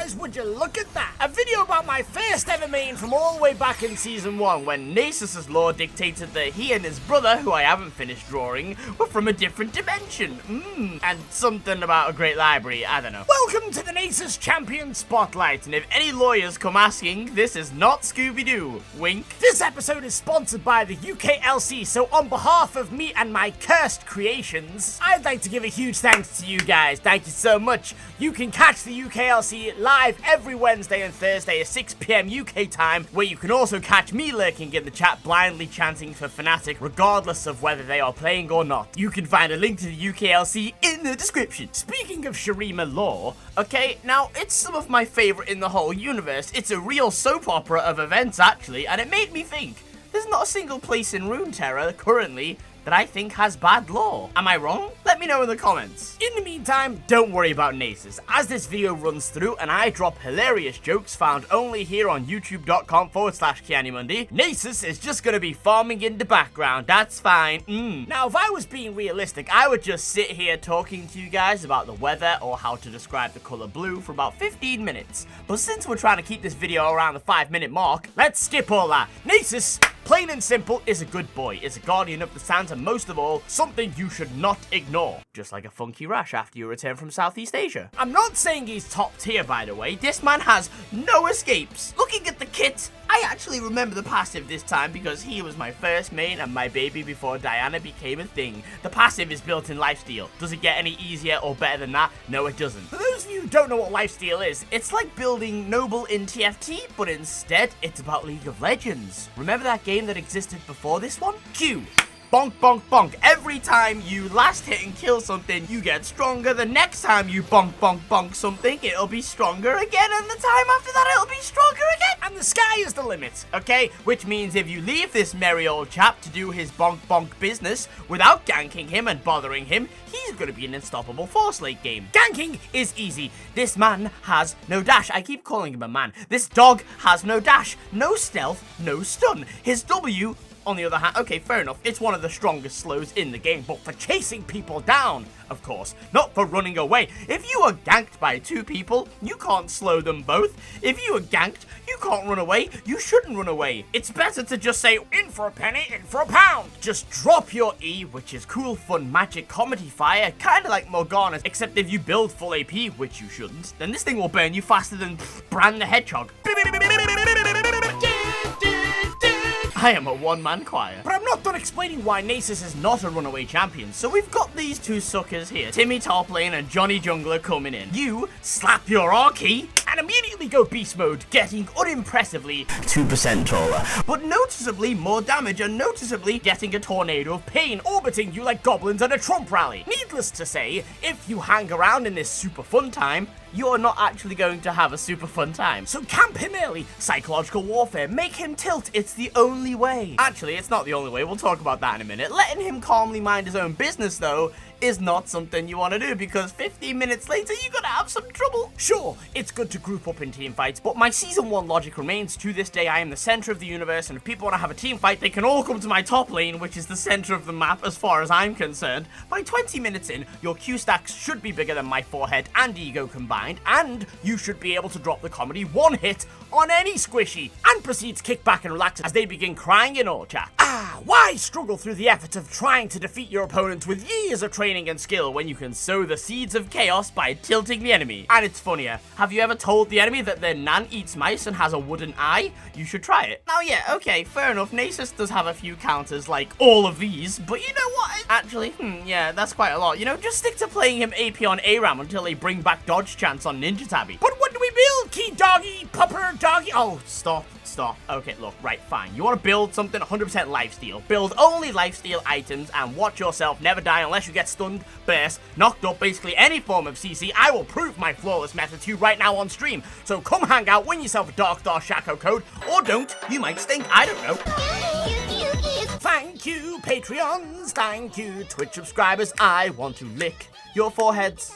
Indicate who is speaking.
Speaker 1: guys, would you look at that? A video about my first ever main from all the way back in Season 1 when NASUS's lore dictated that he and his brother, who I haven't finished drawing, were from a different dimension. And something about a great library, I don't know. Welcome to the NASUS Champion Spotlight, and if any lawyers come asking, this is not Scooby-Doo. Wink. This episode is sponsored by the UKLC, so on behalf of me and my cursed creations, I'd like to give a huge thanks to you guys. Thank you so much. You can catch the UKLC live every Wednesday and Thursday at 6 PM UK time, where you can also catch me lurking in the chat blindly chanting for Fnatic regardless of whether they are playing or not. You can find a link to the UKLC in the description. Speaking of Shurima lore, okay, now it's some of my favorite in the whole universe. It's a real soap opera of events actually, and it made me think, there's not a single place in Runeterra currently that I think has bad lore. Am I wrong? Let me know in the comments. In the meantime, don't worry about NASUS, as this video runs through and I drop hilarious jokes found only here on youtube.com/Kiandymundi. NASUS is just gonna be farming in the background, that's fine. Now, if I was being realistic, I would just sit here talking to you guys about the weather or how to describe the color blue for about 15 minutes. But since we're trying to keep this video around the 5-minute mark, let's skip all that. NASUS, plain and simple, is a good boy, is a guardian of the sands, and most of all, something you should not ignore. Just like a funky rash after you return from Southeast Asia. I'm not saying he's top tier, by the way. This man has no escapes. Looking at the kit, I actually remember the passive this time because he was my first main and my baby before Diana became a thing. The passive is built in lifesteal. Does it get any easier or better than that? No, it doesn't. For those of you who don't know what lifesteal is, it's like building Noble in TFT, but instead, it's about League of Legends. Remember that game that existed before this one? Q. Bonk, bonk, bonk. Every time you last hit and kill something, you get stronger. The next time you bonk, bonk, bonk something, it'll be stronger again. And the time after that, it'll be stronger again. And the sky is the limit, okay? Which means if you leave this merry old chap to do his bonk, bonk business without ganking him and bothering him, he's gonna be an unstoppable force late game. Ganking is easy. This man has no dash. I keep calling him a man. This dog has no dash, no stealth, no stun. His W, on the other hand, okay, fair enough, it's one of the strongest slows in the game, but for chasing people down, of course, not for running away. If you are ganked by 2 people, you can't slow them both. If you are ganked, you can't run away. You shouldn't run away. It's better to just say, in for a penny, in for a pound. Just drop your E, which is cool, fun, magic, comedy fire, kind of like Morgana's, except if you build full AP, which you shouldn't, then this thing will burn you faster than Bran the Hedgehog. I am a one-man choir. But I'm not done explaining why NASUS is not a runaway champion, so we've got these 2 suckers here, Timmy top lane and Johnny jungler coming in. You slap your R key and immediately go beast mode, getting unimpressively 2% taller, but noticeably more damage and noticeably getting a tornado of pain orbiting you like goblins at a Trump rally. Needless to say, if you hang around in this super fun time, you're not actually going to have a super fun time. So camp him early, psychological warfare, make him tilt, it's the only way. Actually, it's not the only way, we'll talk about that in a minute. Letting him calmly mind his own business though, is not something you want to do because 15 minutes later you're gonna have some trouble. Sure, it's good to group up in team fights, but my season 1 logic remains. To this day, I am the center of the universe, and if people want to have a team fight, they can all come to my top lane, which is the center of the map as far as I'm concerned. By 20 minutes in, your Q stacks should be bigger than my forehead and ego combined, and you should be able to drop the comedy 1 hit on any squishy, and proceed to kick back and relax as they begin crying in all chat. Why struggle through the effort of trying to defeat your opponent with years of training and skill when you can sow the seeds of chaos by tilting the enemy? And it's funnier, have you ever told the enemy that their nan eats mice and has a wooden eye? You should try it. Now yeah, okay, fair enough, NASUS does have a few counters like all of these, but you know what? Actually, yeah, that's quite a lot. You know, just stick to playing him AP on ARAM until they bring back dodge chance on Ninja Tabby. But what do we build? Key doggy, pupper doggy. Oh, stop. Okay, look, right, fine. You want to build something 100% lifesteal. Build only lifesteal items and watch yourself never die unless you get stunned, burst, knocked up, basically any form of CC. I will prove my flawless method to you right now on stream. So come hang out, win yourself a Dark Star Shaco code, or don't. You might stink, I don't know. Thank you, Patreons. Thank you, Twitch subscribers. I want to lick your foreheads.